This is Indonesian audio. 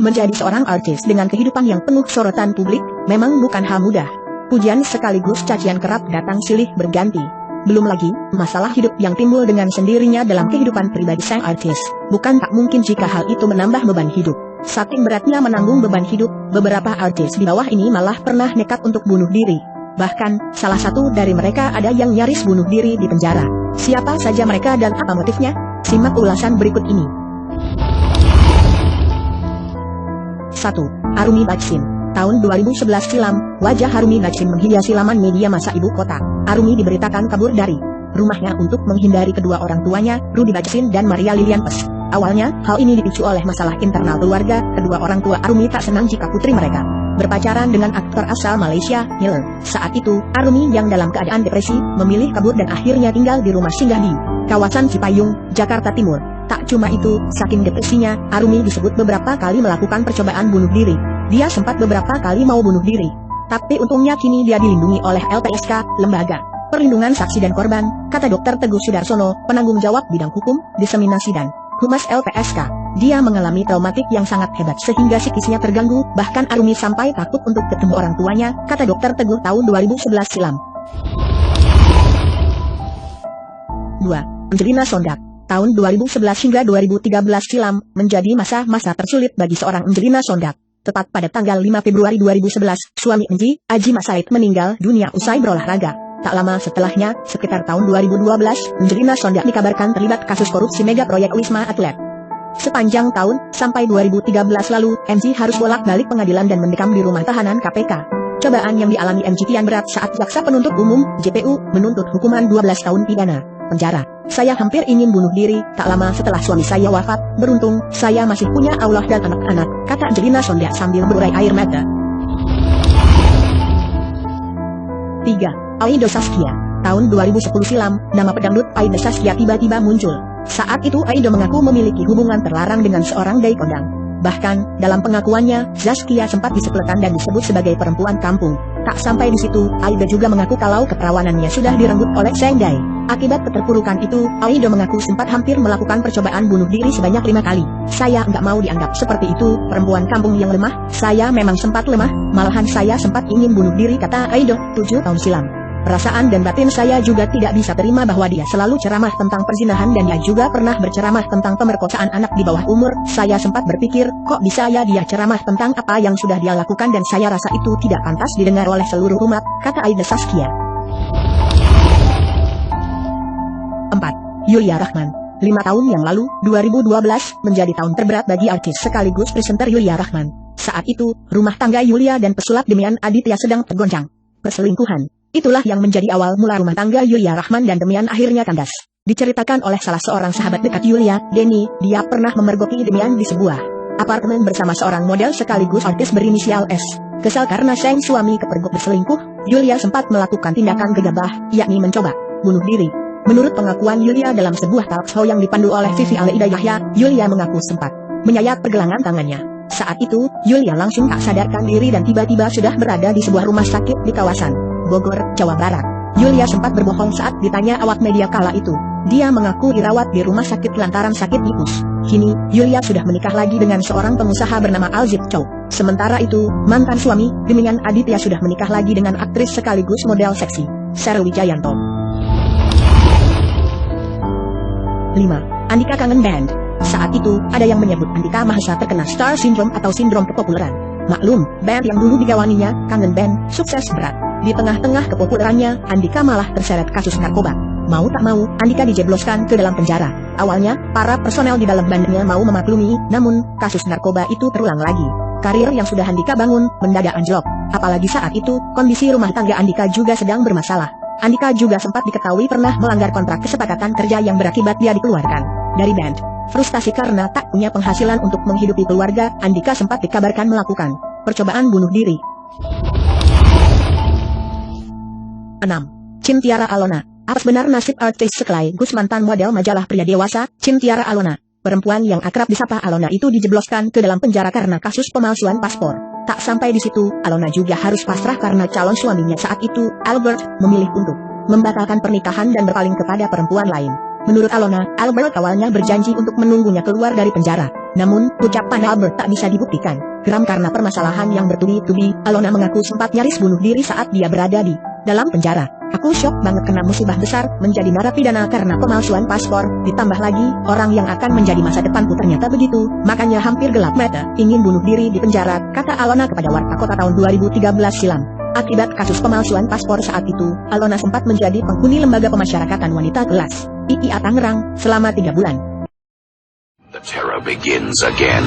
Menjadi seorang artis dengan kehidupan yang penuh sorotan publik, memang bukan hal mudah. Pujian sekaligus cacian kerap datang silih berganti. Belum lagi, masalah hidup yang timbul dengan sendirinya dalam kehidupan pribadi sang artis. Bukan tak mungkin jika hal itu menambah beban hidup. Saking beratnya menanggung beban hidup, beberapa artis di bawah ini malah pernah nekat untuk bunuh diri. Bahkan, salah satu dari mereka ada yang nyaris bunuh diri di penjara. Siapa saja mereka dan apa motifnya? Simak ulasan berikut ini. 1. Arumi Bachsin. Tahun 2011 silam, wajah Arumi Bachsin menghiasi laman media massa ibu kota. Arumi diberitakan kabur dari rumahnya untuk menghindari kedua orang tuanya, Rudy Bachsin dan Maria Lilian Pes. Awalnya, hal ini dipicu oleh masalah internal keluarga. Kedua orang tua Arumi tak senang jika putri mereka berpacaran dengan aktor asal Malaysia, Miller. Saat itu, Arumi yang dalam keadaan depresi, memilih kabur dan akhirnya tinggal di rumah singgah di kawasan Cipayung, Jakarta Timur. Tak cuma itu, saking depresinya, Arumi disebut beberapa kali melakukan percobaan bunuh diri. Dia sempat beberapa kali mau bunuh diri. Tapi untungnya kini dia dilindungi oleh LPSK, Lembaga Perlindungan Saksi dan Korban, kata Dr. Teguh Sudarsono, penanggung jawab bidang hukum, diseminasi dan Humas LPSK. Dia mengalami traumatik yang sangat hebat sehingga psikisnya terganggu, bahkan Arumi sampai takut untuk ketemu orang tuanya, kata Dr. Teguh tahun 2011 silam. 2. Angelina Sondak. Tahun 2011 hingga 2013 silam, menjadi masa-masa tersulit bagi seorang Angelina Sondak. Tepat pada tanggal 5 Februari 2011, suami Angie, Aji Masaid meninggal dunia usai berolahraga. Tak lama setelahnya, sekitar tahun 2012, Angelina Sondak dikabarkan terlibat kasus korupsi mega proyek Wisma Atlet. Sepanjang tahun, sampai 2013 lalu, MG harus bolak-balik pengadilan dan mendekam di rumah tahanan KPK. Cobaan yang dialami MG kian berat saat jaksa penuntut umum, JPU, menuntut hukuman 12 tahun pidana penjara. Saya hampir ingin bunuh diri, tak lama setelah suami saya wafat. Beruntung, saya masih punya Allah dan anak-anak, kata Angelina Sondak sambil berurai air mata. 3. Aida Saskia. Tahun 2010 silam, nama pedangdut Aida Saskia tiba-tiba muncul. Saat itu Aida mengaku memiliki hubungan terlarang dengan seorang dai kondang. Bahkan, dalam pengakuannya, Saskia sempat disepelekan dan disebut sebagai perempuan kampung. Tak sampai di situ, Aida juga mengaku kalau keperawanannya sudah direnggut oleh sang dai. Akibat keterpurukan itu, Aida mengaku sempat hampir melakukan percobaan bunuh diri sebanyak 5 kali. Saya nggak mau dianggap seperti itu, perempuan kampung yang lemah. Saya memang sempat lemah, malahan saya sempat ingin bunuh diri, kata Aida, 7 tahun silam. Perasaan dan batin saya juga tidak bisa terima bahwa dia selalu ceramah tentang perzinahan dan dia juga pernah berceramah tentang pemerkosaan anak di bawah umur. Saya sempat berpikir, kok bisa ya dia ceramah tentang apa yang sudah dia lakukan dan saya rasa itu tidak pantas didengar oleh seluruh umat, kata Aida Saskia. 4. Yulia Rahman. 5 tahun yang lalu, 2012, menjadi tahun terberat bagi artis sekaligus presenter Yulia Rahman. Saat itu, rumah tangga Yulia dan pesulap Demian Aditya sedang tergoncang perselingkuhan. Itulah yang menjadi awal mula rumah tangga Yulia Rahman dan Demian akhirnya kandas. Diceritakan oleh salah seorang sahabat dekat Yulia, Denny, dia pernah memergoki Demian di sebuah apartemen bersama seorang model sekaligus artis berinisial S. Kesal karena sang suami kepergok berselingkuh, Yulia sempat melakukan tindakan gegabah, yakni mencoba bunuh diri. Menurut pengakuan Yulia dalam sebuah talk show yang dipandu oleh Vivi Aleida Yahya, Yulia mengaku sempat menyayat pergelangan tangannya. Saat itu, Yulia langsung tak sadarkan diri dan tiba-tiba sudah berada di sebuah rumah sakit di kawasan Bogor, Jawa Barat. Yulia sempat berbohong saat ditanya awak media kala itu. Dia mengaku dirawat di rumah sakit lantaran sakit lupus. Kini, Yulia sudah menikah lagi dengan seorang pengusaha bernama Alzib Chow. Sementara itu, mantan suami, Demian Aditya sudah menikah lagi dengan aktris sekaligus model seksi, Sheryl Wijayanto. 5. Andika kangen band. Saat itu, ada yang menyebut Andika Mahesa terkena star syndrome atau sindrom kepopuleran. Maklum, band yang dulu digawaninya, Kangen Band, sukses berat. Di tengah-tengah kepopulerannya, Andika malah terseret kasus narkoba. Mau tak mau, Andika dijebloskan ke dalam penjara. Awalnya, para personel di dalam bandnya mau memaklumi, namun, kasus narkoba itu terulang lagi. Karir yang sudah Andika bangun, mendadak anjlok. Apalagi saat itu, kondisi rumah tangga Andika juga sedang bermasalah. Andika juga sempat diketahui pernah melanggar kontrak kesepakatan kerja yang berakibat dia dikeluarkan dari band. Frustasi karena tak punya penghasilan untuk menghidupi keluarga, Andika sempat dikabarkan melakukan percobaan bunuh diri. 6. Cintiara Alona. Apa benar nasib artis sekaligus mantan model majalah pria dewasa, Cintiara Alona? Perempuan yang akrab disapa Alona itu dijebloskan ke dalam penjara karena kasus pemalsuan paspor. Tak sampai di situ, Alona juga harus pasrah karena calon suaminya saat itu, Albert, memilih untuk membatalkan pernikahan dan berpaling kepada perempuan lain. Menurut Alona, Albert awalnya berjanji untuk menunggunya keluar dari penjara. Namun, ucapan Albert tak bisa dibuktikan. Geram karena permasalahan yang bertubi-tubi, Alona mengaku sempat nyaris bunuh diri saat dia berada di dalam penjara. Aku syok banget kena musibah besar, menjadi narapidana karena pemalsuan paspor, ditambah lagi, orang yang akan menjadi masa depanku ternyata begitu, makanya hampir gelap mata, ingin bunuh diri di penjara, kata Alona kepada Warta Kota tahun 2013 silam. Akibat kasus pemalsuan paspor saat itu, Alona sempat menjadi penghuni lembaga pemasyarakatan wanita kelas IIA Tangerang, selama 3 bulan. The terror begins again.